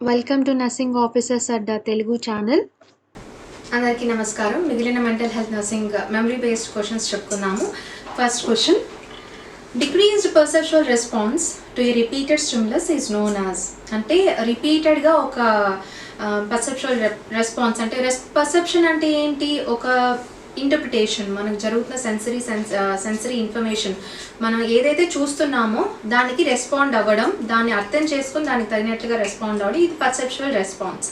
Welcome to nursing officers Adda Telugu channel. అందరికీ నమస్కారం. మిగిలిన mental health nursing memory based questions చెప్పుకున్నాము. First question, decreased perceptual response to a repeated stimulus is known as. అంటే రిపీటెడ్గా ఒక perceptual response అంటే perception అంటే ఏంటి? ఒక ఇంటర్ప్రిటేషన్, మనకు జరుగుతున్న సెన్సరీ ఇన్ఫర్మేషన్, మనం ఏదైతే చూస్తున్నామో దానికి రెస్పాండ్ అవ్వడం, దాన్ని అర్థం చేసుకుని దానికి తగినట్లుగా రెస్పాండ్ అవ్వడం, ఇది పర్సెప్చువల్ రెస్పాన్స్.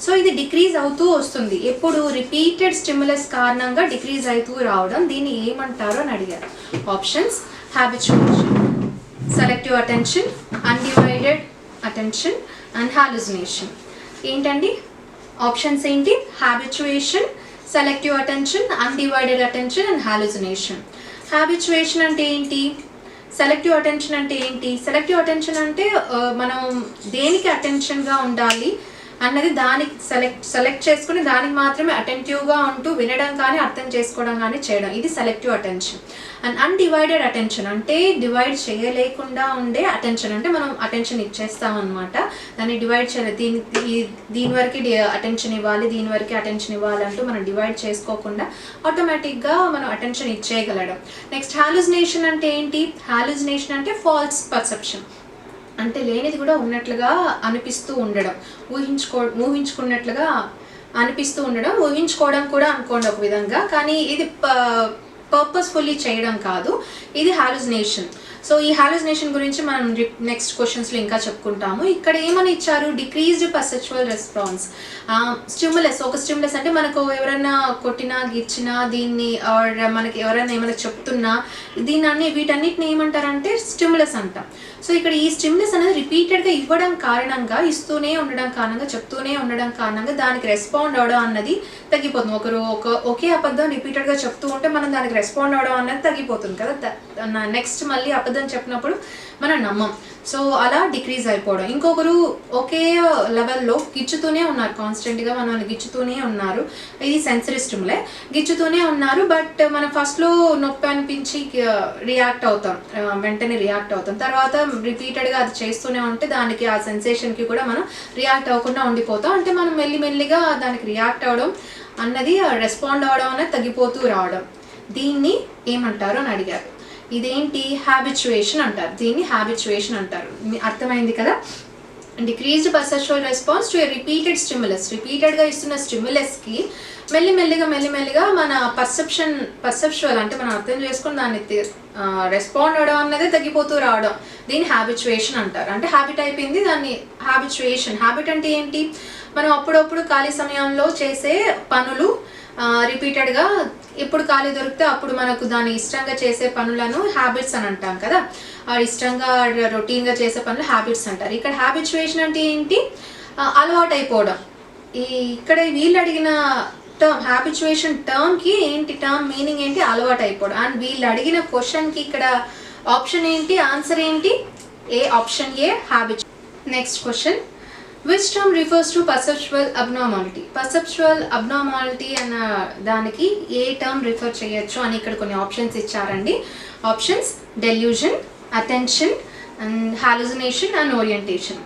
సో ఇది డిక్రీజ్ అవుతూ వస్తుంది. ఎప్పుడు రిపీటెడ్ స్టిమ్యులస్ కారణంగా డిక్రీజ్ అవుతూ రావడం, దీన్ని ఏమంటారో అని అడిగారు. Options: habituation, selective attention, undivided attention and hallucination. ఏంటండి ఆప్షన్స్ ఏంటి? Habituation, selective attention, undivided attention and hallucination. Habituation అంటే ఏంటి? సెలెక్టివ్ అటెన్షన్ అంటే ఏంటి? సెలెక్టివ్ అటెన్షన్ అంటే మనం దేనికి అటెన్షన్గా ఉండాలి అన్నది దానికి సెలెక్ట్ చేసుకుని దానికి మాత్రమే అటెంటివ్గా ఉంటూ వినడం కానీ అర్థం చేసుకోవడం కానీ చేయడం, ఇది selective attention. And undivided attention అంటే డివైడ్ చేయలేకుండా ఉండే అటెన్షన్, అంటే మనం అటెన్షన్ ఇచ్చేస్తాం అనమాట. దాన్ని డివైడ్ చేయలేదు, దీని వరకు అటెన్షన్ ఇవ్వాలి, దీని వరకు అటెన్షన్ ఇవ్వాలి అంటూ మనం డివైడ్ చేసుకోకుండా ఆటోమేటిక్గా మనం అటెన్షన్ ఇచ్చేయగలడం. నెక్స్ట్ హాలుసినేషన్ అంటే ఏంటి? హాలుసినేషన్ అంటే ఫాల్స్ పర్సెప్షన్, అంటే లేనిది కూడా ఉన్నట్లుగా అనిపిస్తూ ఉండడం, ఊహించుకున్నట్లుగా అనిపిస్తూ ఉండడం, ఊహించుకోవడం కూడా అనుకోండి ఒక విధంగా, కానీ ఇది పర్పస్ఫుల్లీ చేయడం కాదు, ఇది హాలుసినేషన్. సో ఈ హాలుసినేషన్ గురించి మనం నెక్స్ట్ క్వశ్చన్స్లో ఇంకా చెప్పుకుంటాము. ఇక్కడ ఏమని ఇచ్చారు? Decreased perceptual response. స్టిమ్యులస్, ఒక స్టిమ్యులస్ అంటే మనకు ఎవరైనా కొట్టినా గిచ్చినా, దీన్ని మనకి ఎవరైనా ఏమైనా చెప్తున్నా, వీటన్నిటిని ఏమంటారంటే స్టిమ్యులస్ అంటాం. సో ఇక్కడ ఈ స్టిమ్యులస్ అనేది రిపీటెడ్గా ఇవ్వడం కారణంగా, ఇస్తూనే ఉండడం కారణంగా, చెప్తూనే ఉండడం కారణంగా దానికి రెస్పాండ్ అవడం అన్నది తగ్గిపోతుంది. ఒకే అబద్ధం రిపీటెడ్గా చెప్తూ ఉంటే మనం దానికి రెస్పాండ్ అవడం అన్నది తగ్గిపోతుంది కదా. నెక్స్ట్ మళ్ళీ అబద్ధం చెప్పినప్పుడు మనం నమ్మం. సో అలా డిక్రీజ్ అయిపోవడం. ఇంకొకరు ఒకే లెవెల్లో గిచ్చుతూనే ఉన్నారు, కాన్స్టెంట్గా మనల్ని గిచ్చుతూనే ఉన్నారు, ఇది సెన్సరీ స్టిమ్యులే, గిచ్చుతూనే ఉన్నారు. బట్ మనం ఫస్ట్లో నొప్పి అనిపించి రియాక్ట్ అవుతాం, వెంటనే రియాక్ట్ అవుతాం. తర్వాత రిపీటెడ్గా అది చేస్తూనే ఉంటే దానికి ఆ సెన్సేషన్కి కూడా మనం రియాక్ట్ అవ్వకుండా ఉండిపోతాం. అంటే మనం మెల్లిమెల్లిగా దానికి రియాక్ట్ అవ్వడం అన్నది, రెస్పాండ్ అవ్వడం అనేది తగ్గిపోతూ రావడం, దీన్ని ఏమంటారు అని అడిగారు. ఇదేంటి? హ్యాబిచుయేషన్ అంటారు. దీన్ని హ్యాబిచుయేషన్ అంటారు. అర్థమైంది కదా. Decreased perceptual response to a repeated stimulus, రిపీటెడ్గా ఇస్తున్న స్టిమ్యులస్కి మెల్లిమెల్లిగా మన పర్సెప్చువల్ అంటే మనం అర్థం చేసుకుని దాన్ని రెస్పాండ్ అవడం అన్నదే తగ్గిపోతూ రావడం, దీన్ని హ్యాబిచుయేషన్ అంటారు. అంటే హ్యాబిట్ అయిపోయింది, దాన్ని హ్యాబిచుయేషన్. హ్యాబిట్ అంటే ఏంటి? మనం అప్పుడప్పుడు ఖాళీ సమయంలో చేసే పనులు రిపీటెడ్గా ఎప్పుడు ఖాళీ దొరికితే అప్పుడు మనకు దాన్ని ఇష్టంగా చేసే పనులను హ్యాబిట్స్ అని అంటాం కదా. ఇష్టంగా రొటీన్గా చేసే పనులు హ్యాబిట్స్ అంటారు. ఇక్కడ హ్యాబిచుయేషన్ అంటే ఏంటి? అలవాటు అయిపోవడం. ఇక్కడ వీళ్ళు అడిగిన టర్మ్, హ్యాబిచుయేషన్ టర్మ్కి ఏంటి టర్మ్ మీనింగ్ ఏంటి? అలవాటు అయిపోవడం. అండ్ వీళ్ళు అడిగిన క్వశ్చన్కి ఇక్కడ ఆప్షన్ ఏంటి? ఆన్సర్ ఏంటి? ఆప్షన్ ఏ, హ్యాబిచు. Next question, which term refers to perceptual abnormality. Perceptual abnormality అన్న దానికి ఏ టర్మ్ రిఫర్ చేయొచ్చు అని ఇక్కడ కొన్ని ఆప్షన్స్ ఇచ్చారండి. Options: delusion, attention and hallucination and orientation.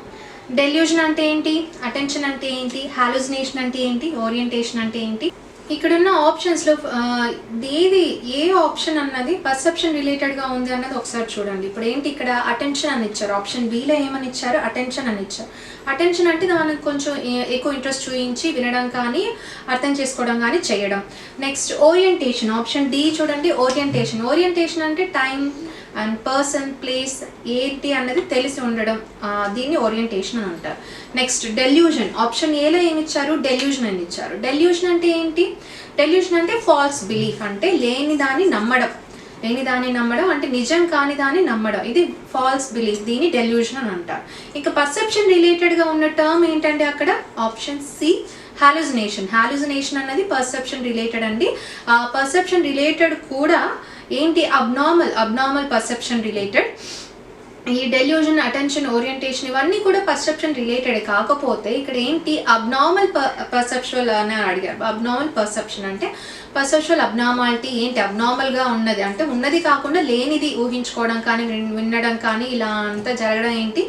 Delusion అంటే ఏంటి? అటెన్షన్ అంటే ఏంటి? హాలుసినేషన్ అంటే ఏంటి? ఓరియంటేషన్ అంటే ఏంటి? ఇక్కడున్న ఆప్షన్స్లో ఏ ఆప్షన్ అన్నది పర్సెప్షన్ రిలేటెడ్గా ఉంది అన్నది ఒకసారి చూడండి. ఇప్పుడు ఏంటి? ఇక్కడ అటెన్షన్ అని ఇచ్చారు, ఆప్షన్ బిలో ఏమని ఇచ్చారు? అటెన్షన్ అని ఇచ్చారు. అటెన్షన్ అంటే దానికి కొంచెం ఎక్కువ ఇంట్రెస్ట్ చూపించి వినడం కానీ అర్థం చేసుకోవడం కానీ చేయడం. నెక్స్ట్ ఓరియంటేషన్, ఆప్షన్ డి చూడండి, ఓరియంటేషన్ అంటే టైం అండ్ పర్సన్, ప్లేస్ ఏంటి అన్నది తెలిసి ఉండడం, దీన్ని ఓరియంటేషన్ అని అంటారు. నెక్స్ట్ డెల్యూజన్, ఆప్షన్ ఏలో ఏమి ఇచ్చారు? డెల్యూజన్ అని ఇచ్చారు. డెల్యూజన్ అంటే ఏంటి? డెల్యూజన్ అంటే ఫాల్స్ బిలీఫ్, అంటే లేని దాన్ని నమ్మడం అంటే నిజం కాని దాన్ని నమ్మడం, ఇది ఫాల్స్ బిలీఫ్, దీన్ని డెల్యూజన్ అని అంటారు. ఇక పర్సెప్షన్ రిలేటెడ్గా ఉన్న టర్మ్ ఏంటంటే అక్కడ ఆప్షన్ సి, హాలుసినేషన్ అన్నది పర్సెప్షన్ రిలేటెడ్ అండి. పర్సెప్షన్ రిలేటెడ్ కూడా ఏంటి? Abnormal perception related. ఈ డెల్యూజన్, అటెన్షన్, ఓరియంటేషన్ ఇవన్నీ కూడా పర్సెప్షన్ రిలేటెడ్. కాకపోతే ఇక్కడ ఏంటి? అబ్నార్మల్ పర్సెప్చువల్ అని అడిగారు. అబ్నార్మల్ పర్సెప్షన్ అంటే పర్సెప్చువల్ అబ్నార్మాలిటీ ఏంటి? అబ్నార్మల్గా ఉన్నది అంటే ఉన్నది కాకుండా లేనిది ఊహించుకోవడం కానీ వినడం కానీ ఇలా అంతా జరగడం ఏంటి?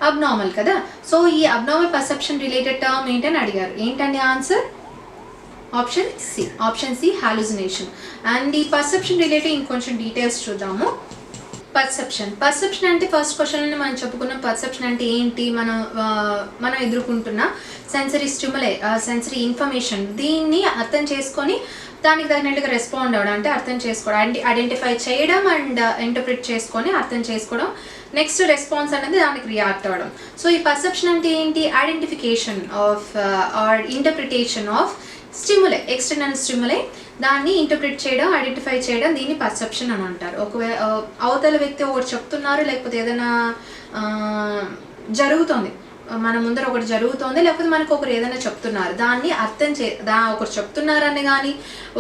అబ్నార్మల్ కదా. సో ఈ అబ్నార్మల్ పర్సెప్షన్ రిలేటెడ్ టర్మ్ ఏంటని అడిగారు. ఏంటండి answer? Option C hallucination. And ఈ పర్సెప్షన్ రిలేటెడ్ ఇంకొంచెం డీటెయిల్స్ చూద్దాము. పర్సెప్షన్ అంటే ఫస్ట్ క్వశ్చన్లోనే మనం చెప్పుకున్నాం. పర్సెప్షన్ అంటే ఏంటి? మనం ఎదుర్కొంటున్న సెన్సరీ స్టిములే, సెన్సరీ ఇన్ఫర్మేషన్, దీన్ని అర్థం చేసుకొని దానికి తగినట్టుగా రెస్పాండ్ అవ్వడం, అంటే అర్థం చేసుకోవడం, ఐడెంటిఫై చేయడం అండ్ ఇంటర్ప్రిట్ చేసుకొని అర్థం చేసుకోవడం. నెక్స్ట్ రెస్పాన్స్ అనేది దానికి రియాక్ట్ అవ్వడం. సో ఈ పర్సెప్షన్ అంటే ఏంటి? Identification of or interpretation of stimuli, external stimuli, దాన్ని ఇంటర్ప్రిట్ చేయడం, ఐడెంటిఫై చేయడం, దీన్ని పర్సెప్షన్ అని అంటారు. ఒకవేళ అవతల వ్యక్తి ఒకటి చెప్తున్నారు, లేకపోతే ఏదైనా జరుగుతుంది, మన ముందర ఒకటి జరుగుతుంది, లేకపోతే మనకు ఒకరు ఏదైనా చెప్తున్నారు, దాన్ని అర్థం ఒకరు చెప్తున్నారని కానీ,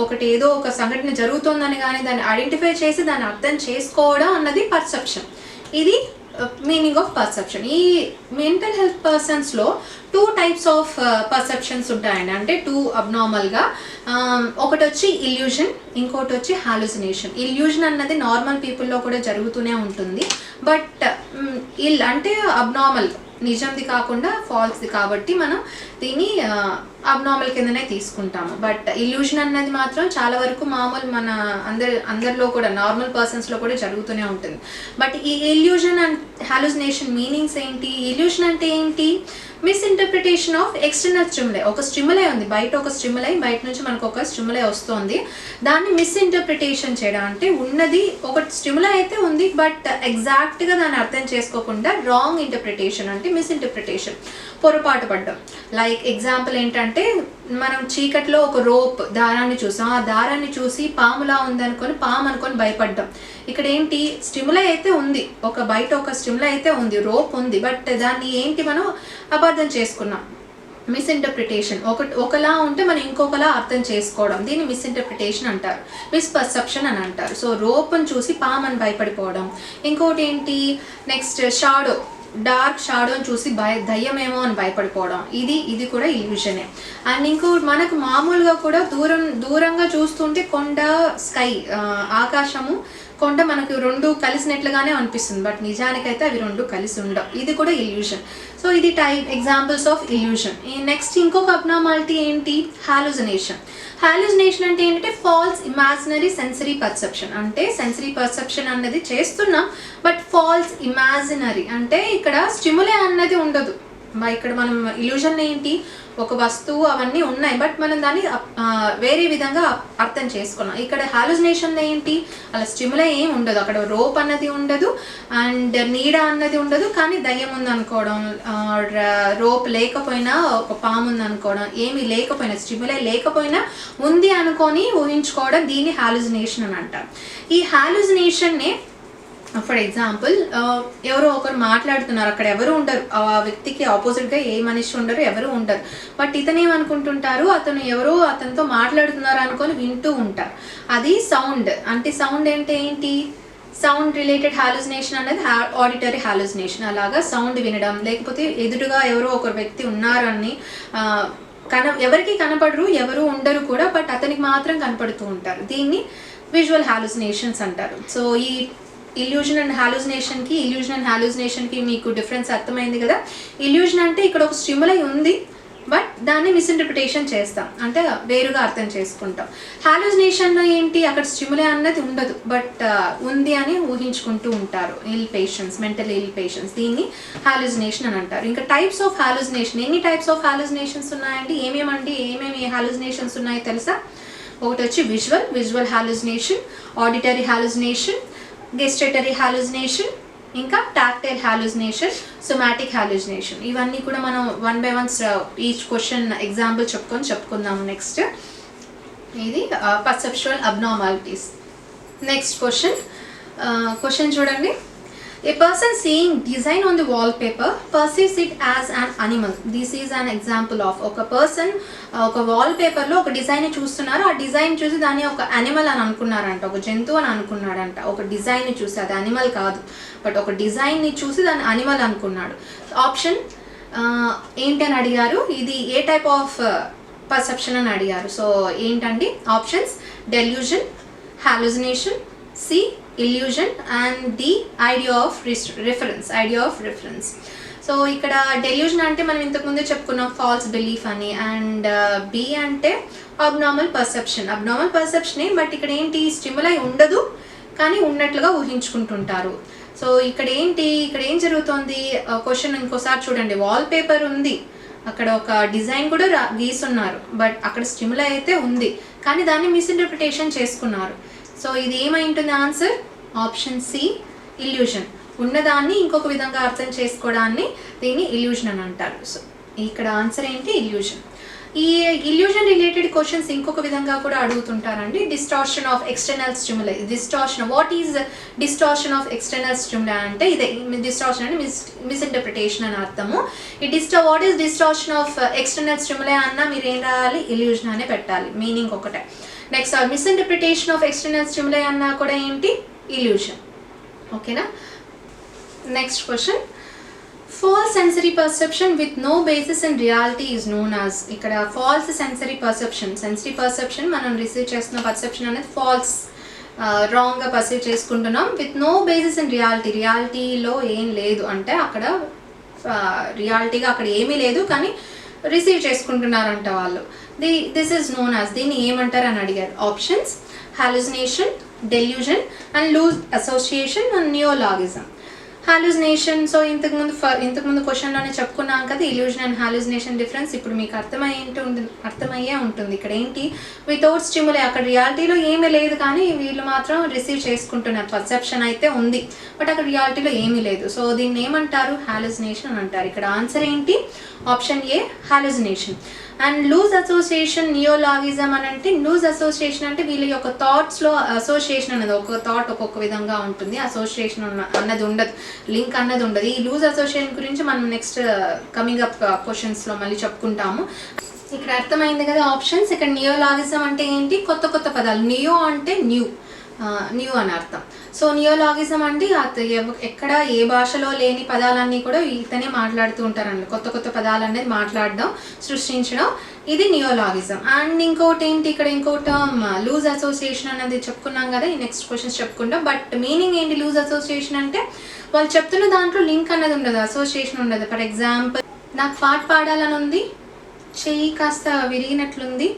ఒకటి ఏదో ఒక సంఘటన జరుగుతుందని కానీ దాన్ని ఐడెంటిఫై చేసి దాన్ని అర్థం చేసుకోవడం అన్నది పర్సెప్షన్. ఇది మీనింగ్ ఆఫ్ పర్సెప్షన్. ఈ మెంటల్ హెల్త్ పర్సన్స్లో 2 types ఆఫ్ పర్సెప్షన్స్ ఉంటాయండి. అంటే 2 అబ్నార్మల్గా. ఒకటి వచ్చి ఇల్యూజన్, ఇంకోటి వచ్చి హాలుసినేషన్. ఇల్యూజన్ అన్నది నార్మల్ పీపుల్లో కూడా జరుగుతూనే ఉంటుంది. బట్ అంటే అబ్నార్మల్, నిజంది కాకుండా ఫాల్స్ది, కాబట్టి మనం దీన్ని అబ్నార్మల్ కిందనే తీసుకుంటాము. బట్ ఇల్యూషన్ అన్నది మాత్రం చాలా వరకు మామూలు మన అందరిలో కూడా, నార్మల్ పర్సన్స్లో కూడా జరుగుతూనే ఉంటుంది. బట్ ఈ ఇల్యూషన్ అండ్ హాలుసినేషన్ మీనింగ్స్ ఏంటి? ఇల్యూషన్ అంటే ఏంటి? Misinterpretation of external stimuli. ఒక స్టిములై ఉంది, బయట ఒక స్టిములై, బయట నుంచి మనకు ఒక స్టిములై వస్తుంది, దాన్ని మిస్ఇంటర్ప్రిటేషన్ చేయడం. అంటే ఉన్నది ఒక స్టిములై అయితే ఉంది, బట్ ఎగ్జాక్ట్గా దాన్ని అర్థం చేసుకోకుండా రాంగ్ ఇంటర్ప్రిటేషన్, అంటే మిస్ఇంటర్ప్రిటేషన్, పొరపాటు పడ్డం. లైక్ ఎగ్జాంపుల్ ఏంటంటే, మనం చీకట్లో ఒక రోప్ దారాన్ని చూసాం, ఆ దారాన్ని చూసి పాములా ఉందనుకొని పాము అనుకొని భయపడ్డాం. ఇక్కడ ఏంటి? స్టిములై అయితే ఉంది, బయట ఒక స్టిములై అయితే ఉంది, రోప్ ఉంది, బట్ దాన్ని ఏంటి మనం అబద్ధం చేసుకున్నాం. మిస్ఇంటర్ప్రిటేషన్. ఒకలా ఉంటే మనం ఇంకొకలా అర్థం చేసుకోవడం, దీన్ని మిస్ఇంటర్ప్రిటేషన్ అంటారు, మిస్పర్సెప్షన్ అని అంటారు. సో రోప్ని చూసి పాము అని భయపడిపోవడం. ఇంకోటి ఏంటి? నెక్స్ట్ షాడో, డార్క్ షాడోని చూసి దయ్యమేమో అని భయపడిపోవడం, ఇది కూడా ఇల్యూషనే. అండ్ ఇంకోటి, మనకు మామూలుగా కూడా దూరంగా చూస్తుంటే కొండ, స్కై, ఆకాశము, కొండ మనకు 2 కలిసినట్లుగానే అనిపిస్తుంది, బట్ నిజానికైతే అవి 2 కలిసి ఉండవు. ఇది కూడా ఇల్యూషన్. సో ఇది ఎగ్జాంపుల్స్ ఆఫ్ ఇల్యూషన్. నెక్స్ట్ ఇంకొక అబ్నార్మాలిటీ ఏంటి? హాలుసినేషన్. హాలుసినేషన్ అంటే ఏంటంటే ఫాల్స్ ఇమాజినరీ సెన్సరీ పర్సెప్షన్. అంటే సెన్సరీ పర్సెప్షన్ అన్నది చేస్తున్నాం, బట్ ఫాల్స్ ఇమాజినరీ, అంటే ఇక్కడ స్టిములే అన్నది ఉండదు. ఇక్కడ మనం ఇల్యూషన్ ఏంటి? ఒక వస్తువు అవన్నీ ఉన్నాయి, బట్ మనం దాన్ని వేరే విధంగా అర్థం చేసుకున్నాం. ఇక్కడ హాలుసినేషన్లో ఏంటి? అలా స్టిములై ఏం ఉండదు, అక్కడ రోప్ అన్నది ఉండదు, అండ్ నీడ అన్నది ఉండదు, కానీ దయ్యం ఉంది అనుకోవడం, రోప్ లేకపోయినా ఒక పాము ఉంది అనుకోవడం, ఏమీ లేకపోయినా, స్టిములై లేకపోయినా ఉంది అనుకొని ఊహించుకోవడం, దీన్ని హాలుసినేషన్ అని అంటారు. ఈ హాలుసినేషన్నే ఫర్ ఎగ్జాంపుల్, ఎవరో ఒకరు మాట్లాడుతున్నారు, అక్కడ ఎవరు ఉండరు, ఆ వ్యక్తికి ఆపోజిట్గా ఏ మనిషి ఉండరు, ఎవరు ఉండరు, బట్ ఇతనేమనుకుంటుంటారు, అతను ఎవరో అతనితో మాట్లాడుతున్నారు అనుకొని వింటూ ఉంటారు. అది సౌండ్. అంటే సౌండ్ అంటే ఏంటి? సౌండ్ రిలేటెడ్ హాలుసినేషన్ అనేది ఆడిటరీ హాలుసినేషన్. అలాగా సౌండ్ వినడం, లేకపోతే ఎదురుగా ఎవరో ఒక వ్యక్తి ఉన్నారని ఎవరికి కనపడరు, ఎవరు ఉండరు కూడా, బట్ అతనికి మాత్రం కనపడుతూ ఉంటారు, దీన్ని విజువల్ హాలుసినేషన్స్ అంటారు. సో ఈ ఇల్యూజన్ అండ్ హాలుసినేషన్కి మీకు డిఫరెన్స్ అర్థమైంది కదా. ఇల్యూజన్ అంటే ఇక్కడ ఒక స్టిములై ఉంది, బట్ దాన్ని మిస్ఇంటర్ప్రిటేషన్ చేస్తాం, అంటే వేరుగా అర్థం చేసుకుంటాం. హాలుసినేషన్లో ఏంటి? అక్కడ స్టిములై అన్నది ఉండదు, బట్ ఉంది అని ఊహించుకుంటూ ఉంటారు మెంటల్ ఇల్ పేషెంట్స్, దీన్ని హాలుసినేషన్ అని అంటారు. ఇంకా టైప్స్ ఆఫ్ హాలుసినేషన్. ఎన్ని టైప్స్ ఆఫ్ హాలుసినేషన్స్ ఉన్నాయండి? ఏమేమి హాలుసినేషన్స్ ఉన్నాయో తెలుసా? ఒకటి వచ్చి visual hallucination, auditory hallucination, gustatory hallucination, ఇంకా టాక్టైల్ హాలుసినేషన్, సోమాటిక్ హాలుసినేషన్. ఇవన్నీ కూడా మనం 1 by 1 ఈచ్ క్వశ్చన్ ఎగ్జాంపుల్ చెప్పుకుందాము. నెక్స్ట్ ఇది పర్సెప్చువల్ అబ్నార్మాలిటీస్. నెక్స్ట్ క్వశ్చన్ చూడండి. A person seeing design on the wallpaper perceives it as an animal. This is an example of ఒక person ఒక వాల్పేపర్లో ఒక design చూస్తున్నారు, ఆ డిజైన్ చూసి దాన్ని ఒక అనిమల్ అని అనుకున్నారంట, ఒక జంతువు అని అనుకున్నాడంట. ఒక డిజైన్ని చూసి, అది అనిమల్ కాదు, బట్ ఒక డిజైన్ని చూసి దాన్ని అనిమల్ అనుకున్నాడు. ఆప్షన్ ఏంటి అని అడిగారు, ఇది ఏ టైప్ ఆఫ్ పర్సెప్షన్ అని అడిగారు. సో ఏంటండి options? Delusion, hallucination, C illusion, and the idea of reference. So ఇక్కడ డెల్యూజన్ అంటే మనం ఇంతకుముందే చెప్పుకున్నాం ఫాల్స్ బిలీఫ్ అని, అండ్ బి అంటే అబ్నార్మల్ పర్సెప్షనే. బట్ ఇక్కడ ఏంటి, స్టిములై ఉండదు కానీ ఉన్నట్లుగా ఊహించుకుంటుంటారు. సో ఇక్కడ ఏం జరుగుతుంది, క్వశ్చన్ ఇంకోసారి చూడండి. వాల్ పేపర్ ఉంది, అక్కడ ఒక డిజైన్ కూడా గీసున్నారు, బట్ అక్కడ స్టిములై అయితే ఉంది కానీ దాన్ని మిస్ఇంటర్ప్రిటేషన్ చేసుకున్నారు. సో ఇది ఏమై ఉంటుంది ఆన్సర్, ఆప్షన్ సి ఇల్యూషన్. ఉన్నదాన్ని ఇంకొక విధంగా అర్థం చేసుకోవడాన్ని దీన్ని ఇల్యూషన్ అని అంటారు. సో ఇక్కడ ఆన్సర్ ఏంటి, ఇల్యూషన్. ఈ ఇల్యూషన్ రిలేటెడ్ క్వశ్చన్స్ ఇంకొక విధంగా కూడా అడుగుతుంటారండి. Distortion of external stimuli. What is distortion of external stimuli అంటే ఇదే. డిస్టార్షన్ అంటే మిస్ఇంటర్ప్రిటేషన్ అని అర్థము. What is distortion of external stimuli అన్నా మీరు ఏం రాయాలి, ఇల్యూషన్ అనే పెట్టాలి, మీనింగ్ ఒకటే. Next misinterpretation of external stimuli అన్నా కూడా ఏంటి, ఇల్యూషన్. ఓకేనా. Next question, false sensory perception with no basis in reality is known as. ఇక్కడ false sensory perception మనం రిసీవ్ చేస్తున్న పర్సెప్షన్ అనేది ఫాల్స్, రాంగ్గా పర్సీవ్ చేసుకుంటున్నాం. విత్ నో బేసిస్ ఇన్ రియాలిటీలో ఏం లేదు అంటే అక్కడ రియాలిటీగా అక్కడ ఏమీ లేదు కానీ రిసీవ్ చేసుకుంటున్నారంట వాళ్ళు. దిస్ ఈజ్ నోన్ యాజ్, దీన్ని ఏమంటారు అని అడిగారు. Options hallucination, delusion and loose association and neologism. Hallucination, so ఇంతకుముందు క్వశ్చన్లోనే చెప్పుకున్నాం కదా ఇల్యూజన్ అండ్ హాలుసినేషన్ డిఫరెన్స్. ఇప్పుడు మీకు అర్థమయ్యే ఉంటుంది. ఇక్కడ ఏంటి, వితౌట్ స్టిములై, అక్కడ రియాలిటీలో ఏమీ లేదు కానీ వీళ్ళు మాత్రం రిసీవ్ చేసుకుంటున్నారు. పర్సెప్షన్ అయితే ఉంది బట్ అక్కడ రియాలిటీలో ఏమీ లేదు. సో దీన్ని ఏమంటారు, హాలుసినేషన్ అని అంటారు. ఇక్కడ ఆన్సర్ ఏంటి, option A hallucination. And loose association, neologism అని అంటే, లూజ్ అసోసియేషన్ అంటే వీళ్ళ యొక్క థాట్స్లో అసోసియేషన్ అనేది ఒక థాట్ ఒక్కొక్క విధంగా ఉంటుంది, అసోసియేషన్ అన్నది ఉండదు, లింక్ అన్నది ఉండదు. ఈ లూజ్ అసోసియేషన్ గురించి మనం నెక్స్ట్ కమింగ్ అప్ క్వశ్చన్స్లో మళ్ళీ చెప్పుకుంటాము. ఇక్కడ అర్థమైంది కదా ఆప్షన్స్. ఇక్కడ నియోలాగిజం అంటే ఏంటి, కొత్త కొత్త పదాలు. నియో అంటే న్యూ అని అర్థం. సో నియోలాగిజం అంటే ఎక్కడ ఏ భాషలో లేని పదాలన్నీ కూడా ఇతనే మాట్లాడుతూ ఉంటారండి. కొత్త కొత్త పదాలు అనేది మాట్లాడడం, సృష్టించడం, ఇది నియోలాగిజం. అండ్ ఇంకోటి ఏంటి, ఇక్కడ ఇంకో టర్మ్ లూజ్ అసోసియేషన్ అనేది చెప్పుకున్నాం కదా, ఈ నెక్స్ట్ క్వశ్చన్స్ చెప్పుకుంటాం. బట్ మీనింగ్ ఏంటి, లూజ్ అసోసియేషన్ అంటే వాళ్ళు చెప్తున్న దాంట్లో లింక్ అనేది ఉండదు, అసోసియేషన్ ఉండదు. ఫర్ ఎగ్జాంపుల్, నాకు పాట పాడాలని ఉంది, చెయ్యి కాస్త విరిగినట్లుంది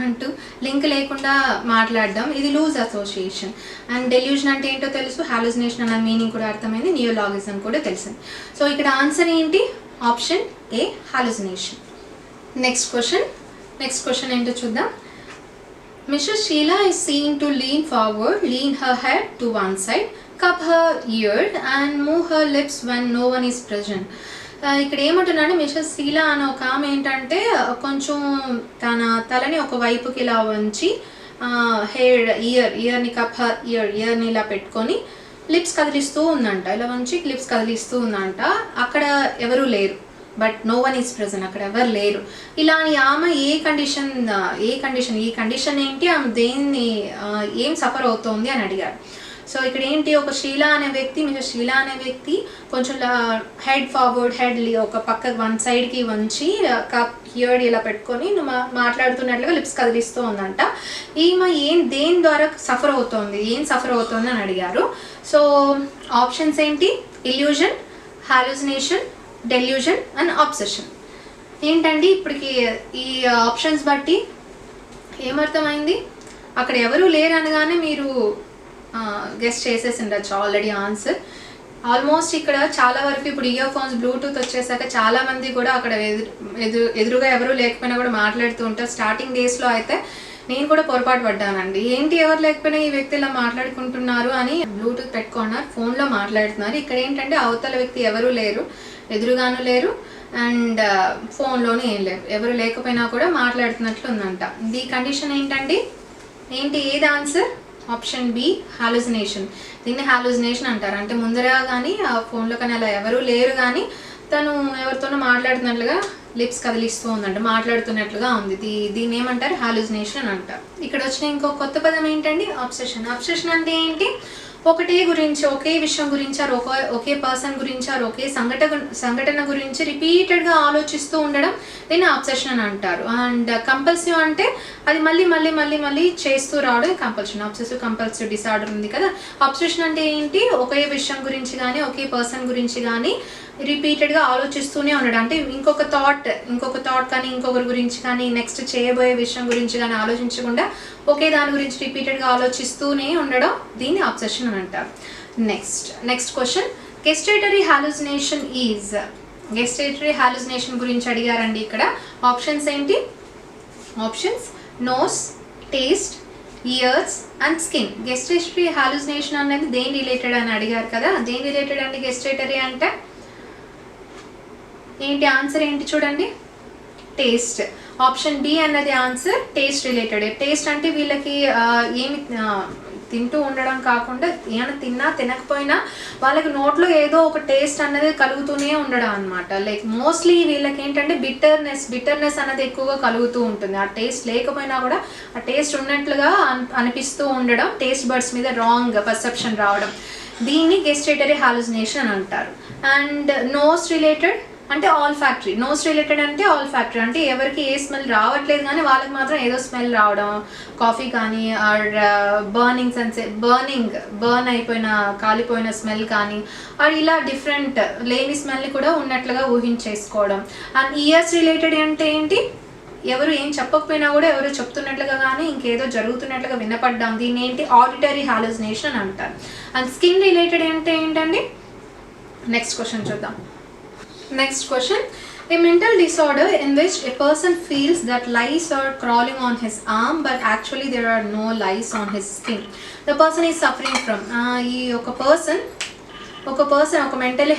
అంటూ లింక్ లేకుండా మాట్లాడడం, ఇది లూజ్ అసోసియేషన్. అండ్ డెల్యూజన్ అంటే ఏంటో తెలుసు, హాలుసినేషన్ అన్న మీనింగ్ కూడా అర్థమైంది, నియోలాగిజం కూడా తెలిసింది. సో ఇక్కడ ఆన్సర్ ఏంటి, option A hallucination. Next question ఏంటో చూద్దాం. Mrs. Sheila is seen to lean forward, lean her head to one side, cup her ear and move her lips when no one is present. ఇక్కడ ఏమంటున్నాడు, missus Sheela అనే ఒక ఆమె ఏంటంటే కొంచెం తన తలని ఒక వైపుకి ఇలా వంచి ఇయర్ని కప్ ఇయర్ని ఇలా పెట్టుకొని లిప్స్ కదిలిస్తూ ఉందంట. ఇలా వంచి లిప్స్ కదిలిస్తూ ఉందంట. అక్కడ ఎవరు లేరు, but no one is present, అక్కడ ఎవరు లేరు. ఇలా ఆమె ఈ కండిషన్ ఏంటి, ఆమె దేన్ని ఏం సఫర్ అవుతోంది అని అడిగారు. సో ఇక్కడ ఏంటి, మిస్సెస్ షీలా అనే వ్యక్తి కొంచెం హెడ్ ఒక పక్క వన్ సైడ్కి వంచి కప్ ఇయర్ ఇలా పెట్టుకొని మాట్లాడుతున్నట్లుగా లిప్స్ కదిలిస్తూ ఉందంట. ఈమె దేని ద్వారా సఫర్ అవుతోంది అని అడిగారు. సో ఆప్షన్స్ ఏంటి, illusion, hallucination, delusion and obsession. ఏంటండి ఇప్పటికి ఈ ఆప్షన్స్ బట్టి ఏమర్థమైంది, అక్కడ ఎవరు లేరు అనగానే మీరు గెస్ట్ చేసేసి ఉండొచ్చు ఆల్రెడీ ఆన్సర్. ఆల్మోస్ట్ ఇక్కడ చాలా వరకు ఇప్పుడు ఇయర్ ఫోన్స్ బ్లూటూత్ వచ్చేసాక చాలా మంది కూడా అక్కడ ఎదురుగా ఎవరు లేకపోయినా కూడా మాట్లాడుతూ ఉంటారు. స్టార్టింగ్ డేస్లో అయితే నేను కూడా పొరపాటు పడ్డానండి, ఏంటి ఎవరు లేకపోయినా ఈ వ్యక్తి ఇలా మాట్లాడుకుంటున్నారు అని బ్లూటూత్ పెట్టుకున్నారు, ఫోన్లో మాట్లాడుతున్నారు. ఇక్కడ ఏంటంటే అవతల వ్యక్తి ఎవరు లేరు, ఎదురుగాను లేరు అండ్ ఫోన్లోనూ ఏం లేరు, ఎవరు లేకపోయినా కూడా మాట్లాడుతున్నట్లు ఉందంట. ఈ కండిషన్ ఏంటండి, ఏది ఆన్సర్, ఆప్షన్ బి హాలుసినేషన్. దీన్ని హాలుసినేషన్ అంటారు. అంటే ముందర కానీ ఆ ఫోన్లో కానీ అలా ఎవరు లేరు కానీ తను ఎవరితోనో మాట్లాడుతున్నట్లుగా లిప్స్ కదిలిస్తూ ఉందంట, మాట్లాడుతున్నట్లుగా ఉంది. దీన్ని ఏమంటారు, హాలుసినేషన్ అని అంటారు. ఇక్కడ వచ్చిన ఇంకో కొత్త పదం ఏంటండి, అబ్సెషన్ అంటే ఏంటి, ఒకే విషయం గురించి ఒకే పర్సన్ గురించి ఒకే సంఘటన గురించి రిపీటెడ్గా ఆలోచిస్తూ ఉండడం, దీన్ని అబ్సెషన్ అని అంటారు. అండ్ కంపల్సివ్ అంటే అది మళ్ళీ చేస్తూ రావడం కంపల్షన్. అబ్సెసివ్ కంపల్సివ్ డిసార్డర్ ఉంది కదా. అబ్సెషన్ అంటే ఏంటి, ఒకే విషయం గురించి కానీ ఒకే పర్సన్ గురించి కానీ రిపీటెడ్గా ఆలోచిస్తూనే ఉండడం, అంటే ఇంకొక థాట్ కానీ ఇంకొకరి గురించి కానీ నెక్స్ట్ చేయబోయే విషయం గురించి కానీ ఆలోచించకుండా ఒకే దాని గురించి రిపీటెడ్గా ఆలోచిస్తూనే ఉండడం దీన్ని అబ్సెషన్ అని అంటారు. Next question, gustatory hallucination is. Gustatory hallucination గురించి అడిగారండి. ఇక్కడ ఆప్షన్స్ ఏంటి? Options nose, taste, ears and skin. Gustatory hallucination అనేది దేని రిలేటెడ్ అని అడిగారు కదా, దేని రిలేటెడ్ అండి గెస్టేటరీ అంటే? ఏంటి ఆన్సర్ ఏంటి చూడండి, టేస్ట్. ఆప్షన్ బి అన్నది ఆన్సర్, టేస్ట్ రిలేటెడ్. టేస్ట్ అంటే వీళ్ళకి ఏమి తింటూ ఉండడం కాకుండా ఏమైనా తిన్నా తినకపోయినా వాళ్ళకి నోట్లో ఏదో ఒక టేస్ట్ అన్నది కలుగుతూనే ఉండడం అనమాట. లైక్ మోస్ట్లీ వీళ్ళకి ఏంటంటే బిట్టర్నెస్ అనేది ఎక్కువగా కలుగుతూ ఉంటుంది. ఆ టేస్ట్ లేకపోయినా కూడా ఆ టేస్ట్ ఉన్నట్లుగా అనిపిస్తూ ఉండడం, టేస్ట్ బర్డ్స్ మీద రాంగ్ పర్సెప్షన్ రావడం, దీన్ని గెస్టేటరీ హాలుసినేషన్ అని అంటారు. అండ్ నోస్ రిలేటెడ్ అంటే ఆల్ ఫ్యాక్టరీ. నోస్ రిలేటెడ్ అంటే ఆల్ ఫ్యాక్టరీ, అంటే ఎవరికి ఏ స్మెల్ రావట్లేదు కానీ వాళ్ళకి మాత్రం ఏదో స్మెల్ రావడం, కాఫీ కానీ ఆర్ బర్న్ అయిపోయిన కాలిపోయిన స్మెల్ కానీ ఆర్ ఇలా డిఫరెంట్ లేని స్మెల్ని కూడా ఉన్నట్లుగా ఊహించేసుకోవడం. అండ్ ఇయర్స్ రిలేటెడ్ అంటే ఏంటి? ఎవరు ఏం చెప్పకపోయినా కూడా ఎవరు చెప్తున్నట్లుగా కానీ ఇంకేదో జరుగుతున్నట్లుగా వినపడ్డాం, దీన్ని ఏంటి? ఆడిటరీ హాలుసినేషన్ అంటారు. అండ్ స్కిన్ రిలేటెడ్ అంటే ఏంటండి? నెక్స్ట్ క్వశ్చన్ చూద్దాం. Next question, a mental disorder in which a person feels that lice are crawling on his arm but actually there are no lice on his skin. The person is suffering from ఒక mentally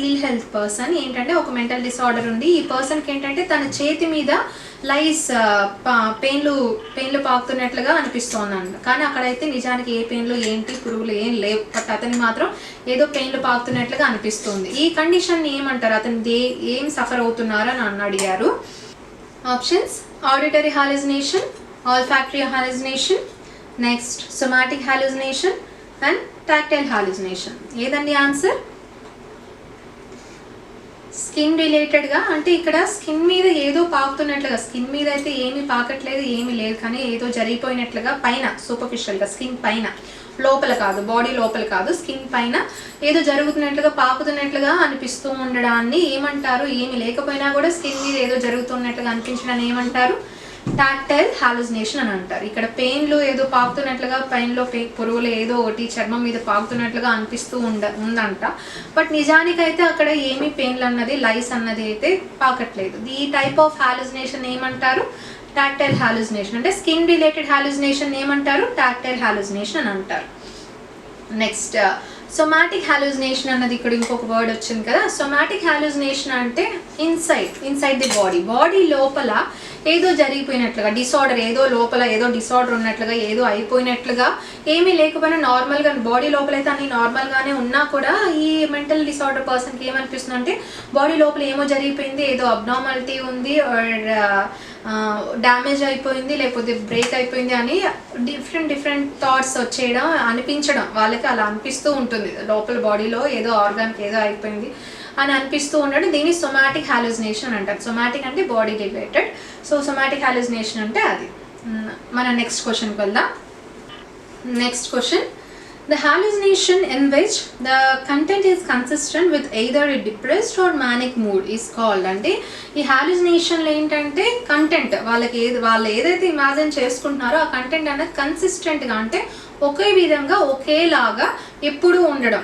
ill health person ఏంటంటే ఒక mental disorder ఉంది. ఈ పర్సన్కి ఏంటంటే తన చేతి మీద లైస్ పెయిన్లు పాకుతున్నట్లుగా అనిపిస్తోందంట, కానీ అక్కడైతే నిజానికి ఏ పెయిన్లు ఏంటి పురుగులు ఏం లేవు, బట్ అతనికి మాత్రం ఏదో పెయిన్లు పాకుతున్నట్లుగా అనిపిస్తుంది. ఈ కండిషన్ ఏమంటారు? అతను ఏం సఫర్ అవుతున్నారు అని అడిగారు. Options auditory hallucination, olfactory hallucination, next somatic hallucination and tactile hallucination. ఏదండి ఆన్సర్? స్కిన్ రిలేటెడ్గా, అంటే ఇక్కడ స్కిన్ మీద ఏదో పాకుతున్నట్లుగా, స్కిన్ మీద అయితే ఏమీ పాకట్లేదు ఏమీ లేదు కానీ ఏదో జరిగిపోయినట్లుగా పైన సూపర్ఫిషియల్గా స్కిన్ పైన, లోపల కాదు, బాడీ లోపల కాదు, స్కిన్ పైన ఏదో జరుగుతున్నట్లుగా పాకుతున్నట్లుగా అనిపిస్తూ ఉండడాన్ని ఏమంటారు? ఏమి లేకపోయినా కూడా స్కిన్ మీద ఏదో జరుగుతున్నట్లుగా అనిపించడాన్ని ఏమంటారు? టాక్టైల్ హాలుసినేషన్ అని అంటారు. ఇక్కడ పెయిన్లు ఏదో పాకుతున్నట్లుగా, పెయిన్లో పురుగులు ఏదో ఒకటి చర్మం మీద పాకుతున్నట్లుగా అనిపిస్తూ ఉందంట, బట్ నిజానికైతే అక్కడ ఏమీ పెయిన్లు అన్నది లైస్ అన్నది అయితే పాకట్లేదు. ఈ టైప్ ఆఫ్ హాలుసినేషన్ ఏమంటారు? Tactile hallucination. అంటే స్కిన్ రిలేటెడ్ హాలుసినేషన్ ఏమంటారు? టాక్టైల్ హాలుసినేషన్ అని అంటారు. నెక్స్ట్ సొమాటిక్ హాలుసినేషన్ అన్నది ఇక్కడ ఇంకొక వర్డ్ వచ్చింది కదా. సొమాటిక్ హాలుసినేషన్ అంటే ఇన్సైడ్ ది బాడీ లోపల ఏదో జరిగిపోయినట్లుగా, డిసార్డర్ ఏదో లోపల ఏదో డిసార్డర్ ఉన్నట్లుగా, ఏదో అయిపోయినట్లుగా, ఏమీ లేకపోయినా నార్మల్గా బాడీ లోపల అయితే అన్ని నార్మల్గానే ఉన్నా కూడా ఈ మెంటల్ డిసార్డర్ పర్సన్కి ఏమనిపిస్తుంది అంటే బాడీ లోపల ఏమో జరిగిపోయింది, ఏదో అబ్నార్మాలిటీ ఉంది ఆర్ డ్యామేజ్ అయిపోయింది లేకపోతే బ్రేక్ అయిపోయింది అని డిఫరెంట్ థాట్స్ వచ్చేయడం, అనిపించడం, వాళ్ళకి అలా అనిపిస్తూ ఉంటుంది. లోపల బాడీలో ఏదో ఆర్గాన్కి ఏదో అయిపోయింది అని అనిపిస్తూ ఉండడం, దీన్ని సొమాటిక్ హాలుసినేషన్ అంటారు. సొమాటిక్ అంటే body related, so somatic hallucination అంటే అది. మన నెక్స్ట్ క్వశ్చన్కి వెళ్దాం. Next question, the hallucination in which the content is consistent with either a depressed or manic mood is called. అంటే ఈ హాలుసినేషన్లో ఏంటంటే కంటెంట్ వాళ్ళు ఏదైతే ఇమాజిన్ చేసుకుంటున్నారో ఆ కంటెంట్ అనేది కన్సిస్టెంట్గా, అంటే ఒకే విధంగా ఒకేలాగా ఎప్పుడు ఉండడం,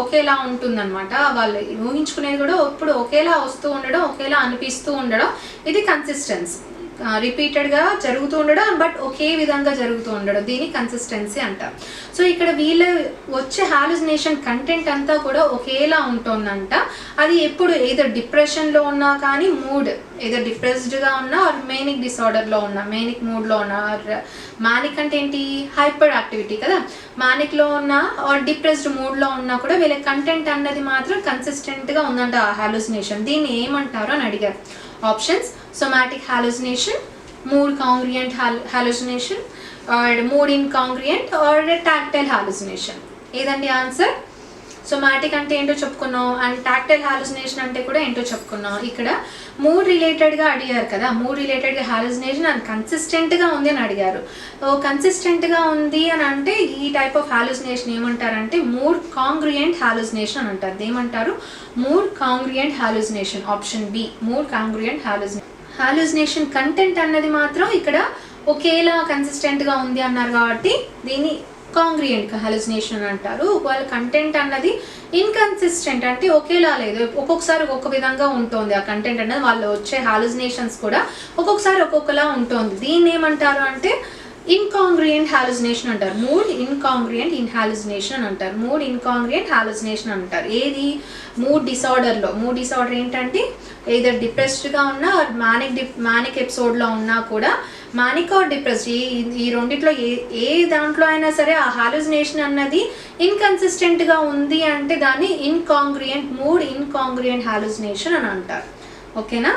ఒకేలా ఉంటుందన్నమాట. వాళ్ళు ఊహించుకునేది కూడా ఎప్పుడు ఒకేలా వస్తూ ఉండడం, ఒకేలా అనిపిస్తూ ఉండడం, ఇది కన్సిస్టెన్సీ. రిపీటెడ్గా జరుగుతూ ఉండడం బట్ ఒకే విధంగా జరుగుతూ ఉండడం, దీని కన్సిస్టెన్సీ అంటారు. సో ఇక్కడ వీళ్ళు వచ్చే హాలుసినేషన్ కంటెంట్ అంతా కూడా ఒకేలా ఉంటుందంట. అది ఎప్పుడు ఏదో డిప్రెషన్లో ఉన్నా కానీ, మూడ్ ఏదో డిప్రెస్డ్గా ఉన్నా ఆర్ మేనిక్ డిసార్డర్లో ఉన్నా, మేనిక్ మూడ్లో ఉన్నా, ఆర్ మానిక్ అంటే ఏంటి? హైపర్ యాక్టివిటీ కదా. మానిక్లో ఉన్నా ఆర్ డిప్రెస్డ్ మూడ్లో ఉన్నా కూడా వీళ్ళ కంటెంట్ అన్నది మాత్రం కన్సిస్టెంట్గా ఉందంట ఆ హాలుసినేషన్. దీన్ని ఏమంటారు అని అడిగారు. Options somatic hallucination, mood congruent hallucination, or mood incongruent, or tactile hallucination. ఏదండి ఆన్సర్? సోమాటిక్ అంటే ఏంటో చెప్పుకున్నాం అండ్ టాక్టైల్ హాలుసినేషన్ అంటే కూడా ఏంటో చెప్పుకున్నాం. ఇక్కడ మూడ్ రిలేటెడ్గా అడిగారు కదా, మూడ్ రిలేటెడ్గా హాలుసినేషన్ అండ్ కన్సిస్టెంట్గా ఉంది అని అడిగారు. కన్సిస్టెంట్గా ఉంది అని అంటే ఈ టైప్ ఆఫ్ హాలుసినేషన్ ఏమంటారంటే మూడ్ కాంగ్రియంట్ హాలుసినేషన్ అని అంటారు. ఏమంటారు? Mood congruent hallucination. Option B mood congruent hallucination content అన్నది మాత్రం ఇక్కడ ఒకేలా కన్సిస్టెంట్గా ఉంది అన్నారు కాబట్టి దీన్ని కాంగ్రియంట్ హాలుసినేషన్ అంటారు. ఒకవేళ కంటెంట్ అన్నది ఇన్కన్సిస్టెంట్ అంటే ఒకేలా లేదు, ఒక్కొక్కసారి ఒక్కొక్క విధంగా ఉంటుంది ఆ కంటెంట్ అన్నది, వాళ్ళు వచ్చే హాలుసినేషన్స్ కూడా ఒక్కొక్కసారి ఒక్కొక్కలా ఉంటుంది. దీన్ని ఏమంటారు అంటే ఇన్కాంగ్రియంట్ హాలుసినేషన్ అంటారు. మూడ్ ఇన్కాంగ్రియంట్ హాలుసినేషన్ అని అంటారు. మూడ్ ఇన్కాంగ్రియంట్ హాలుసినేషన్ అంటారు. ఏది? మూడ్ డిసార్డర్లో. మూడ్ డిసార్డర్ ఏంటంటే ఏదర్ డిప్రెస్డ్గా ఉన్నా మానిక్ ఎపిసోడ్లో ఉన్నా కూడా మానిక్ ఆర్ డిప్రెస్డ్ ఈ రెండిట్లో ఏ దాంట్లో అయినా సరే ఆ హాలుసినేషన్ అన్నది ఇన్కన్సిస్టెంట్గా ఉంది అంటే దాన్ని మూడ్ ఇన్కాంగ్రియంట్ హాలుసినేషన్ అని అంటారు. ఓకేనా?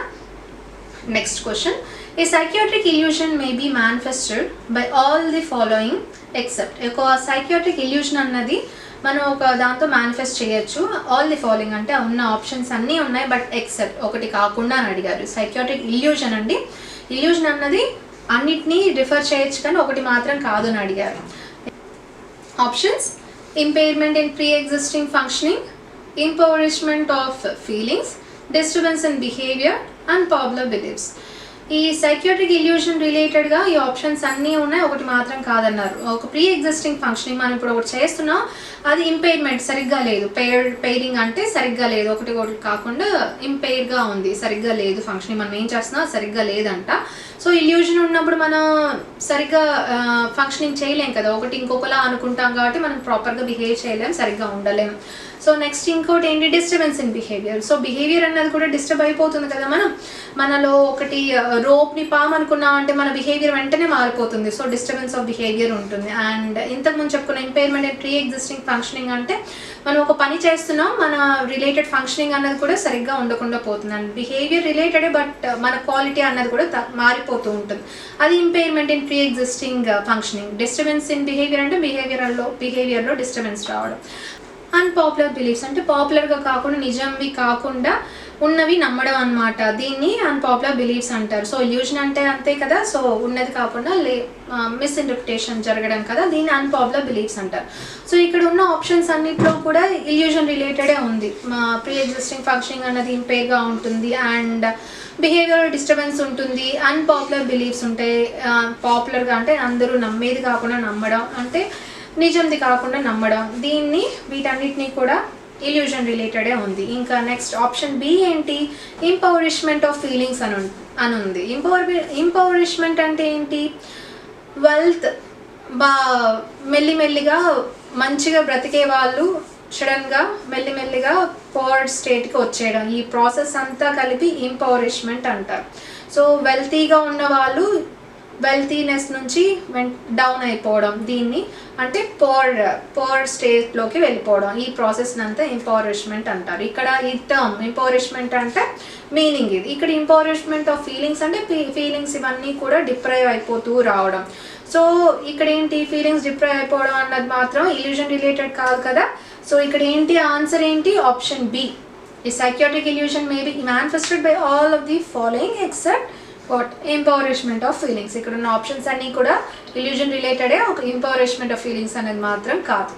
Next question. A psychiatric illusion may be manifested by all the following except. ఒక సైకియాట్రిక్ ఇల్యూషన్ అన్నది మనం ఒక దాంతో మేనిఫెస్ట్ చేయొచ్చు. ఆల్ ది ఫాలోయింగ్ అంటే ఉన్న ఆప్షన్స్ అన్నీ ఉన్నాయి బట్ ఎక్సెప్ట్ ఒకటి కాకుండా అని అడిగారు. సైకియాట్రిక్ ఇల్యూషన్ అండి, ఇల్యూషన్ అన్నది అన్నిటినీ రిఫర్ చేయొచ్చు కానీ ఒకటి మాత్రం కాదు అని అడిగారు. Options: impairment in pre existing functioning, impoverishment of feelings, disturbance in behaviour, unpopular beliefs. ఈ సైకియాట్రిక్ ఇల్యూషన్ రిలేటెడ్గా ఈ ఆప్షన్స్ అన్నీ ఉన్నాయి, ఒకటి మాత్రం కాదన్నారు. ఒక ప్రీ ఎగ్జిస్టింగ్ ఫంక్షనింగ్ మనం ఇప్పుడు ఒకటి చేస్తున్నాం, అది ఇంపైర్మెంట్ సరిగ్గా లేదు. పెయిరింగ్ అంటే సరిగ్గా లేదు, ఒకటి కాకుండా ఇంపైర్గా ఉంది, సరిగ్గా లేదు ఫంక్షనింగ్, మనం ఏం చేస్తున్నాం సరిగ్గా లేదంట. సో ఇల్యూషన్ ఉన్నప్పుడు మనం సరిగ్గా ఫంక్షనింగ్ చేయలేం కదా, ఒకటి ఇంకొకలా అనుకుంటాం కాబట్టి మనం ప్రాపర్గా బిహేవ్ చేయలేం, సరిగ్గా ఉండలేం. సో నెక్స్ట్ ఇంకోటి ఏంటి? Disturbance in behaviour. So behaviour అన్నది కూడా డిస్టర్బ్ అయిపోతుంది కదా, మనలో ఒకటి రోప్ని పామ్ అనుకున్నాం అంటే మన బిహేవియర్ వెంటనే మారిపోతుంది. సో డిస్టర్బెన్స్ ఆఫ్ బిహేవియర్ ఉంటుంది. అండ్ ఇంతకుముందు చెప్పుకున్న impairment and pre existing functioning అంటే మనం ఒక పని చేస్తున్నాం, మన రిలేటెడ్ ఫంక్షనింగ్ అన్నది కూడా సరిగ్గా ఉండకుండా పోతుంది. అండ్ బిహేవియర్ రిలేటెడ్ బట్ మన క్వాలిటీ అన్నది కూడా మారిపోతూ ఉంటుంది, అది impairment in pre existing functioning. Disturbance in behaviour అంటే బిహేవియర్లో డిస్టర్బెన్స్ రావడం. అన్పాపులర్ బిలీఫ్స్ అంటే పాపులర్గా కాకుండా నిజంవి కాకుండా ఉన్నవి నమ్మడం అనమాట, దీన్ని అన్పాపులర్ బిలీఫ్స్ అంటారు. సో ఇల్యూషన్ అంటే అంతే కదా, సో ఉన్నది కాకుండా మిస్ఇంటర్ప్రిటేషన్ జరగడం కదా, దీన్ని అన్పాపులర్ బిలీఫ్స్ అంటారు. సో ఇక్కడ ఉన్న ఆప్షన్స్ అన్నిట్లో కూడా ఇల్యూషన్ రిలేటెడే ఉంది. ప్రీ ఎగ్జిస్టింగ్ ఫంక్షనింగ్ అన్నది ఇంపైర్గా ఉంటుంది అండ్ బిహేవియర్ డిస్టర్బెన్స్ ఉంటుంది, అన్పాపులర్ బిలీఫ్స్ ఉంటాయి. పాపులర్గా అంటే అందరూ నమ్మేది కాకుండా నమ్మడం, అంటే నిజంది కాకుండా నమ్మడం, వీటన్నిటినీ కూడా ఇల్యూషన్ రిలేటెడే ఉంది. ఇంకా నెక్స్ట్ ఆప్షన్ బి ఏంటి? ఇంపవరిష్మెంట్ ఆఫ్ ఫీలింగ్స్ అని ఉంది. ఇంపవరిష్మెంట్ అంటే ఏంటి? వెల్త్ మెల్లిమెల్లిగా మంచిగా బ్రతికే వాళ్ళు సడన్గా మెల్లిమెల్లిగా పవర్ స్టేట్కి వచ్చేయడం, ఈ ప్రాసెస్ అంతా కలిపి ఇంపవరిష్మెంట్ అంటారు. సో వెల్తీగా ఉన్న వాళ్ళు వెల్తీనెస్ నుంచి డౌన్ అయిపోవడం, దీన్ని అంటే పోర్ స్టేట్లోకి వెళ్ళిపోవడం, ఈ ప్రాసెస్ అంతా ఇంపవరిష్మెంట్ అంటారు. ఇక్కడ ఈ టర్మ్ ఇంపవరిష్మెంట్ అంటే మీనింగ్ ఇది. ఇక్కడ ఇంపవరిష్మెంట్ ఆఫ్ ఫీలింగ్స్ అంటే ఫీలింగ్స్ ఇవన్నీ కూడా డిప్రైవ్ అయిపోతూ రావడం. సో ఇక్కడ ఏంటి? ఫీలింగ్స్ డిప్రైవ్ అయిపోవడం అన్నది మాత్రం ఇల్యూషన్ రిలేటెడ్ కాదు కదా. సో ఇక్కడ ఏంటి? ఆన్సర్ ఏంటి? Option B. ఈ psychiatric illusion may be manifested by all of the following except impoverishment of feelings. ఇక్కడ ఉన్న ఆప్షన్స్ అన్నీ కూడా ఇల్యూజన్ రిలేటెడే, ఒక ఇంపవరిష్మెంట్ ఆఫ్ ఫీలింగ్స్ అనేది మాత్రం కాదు.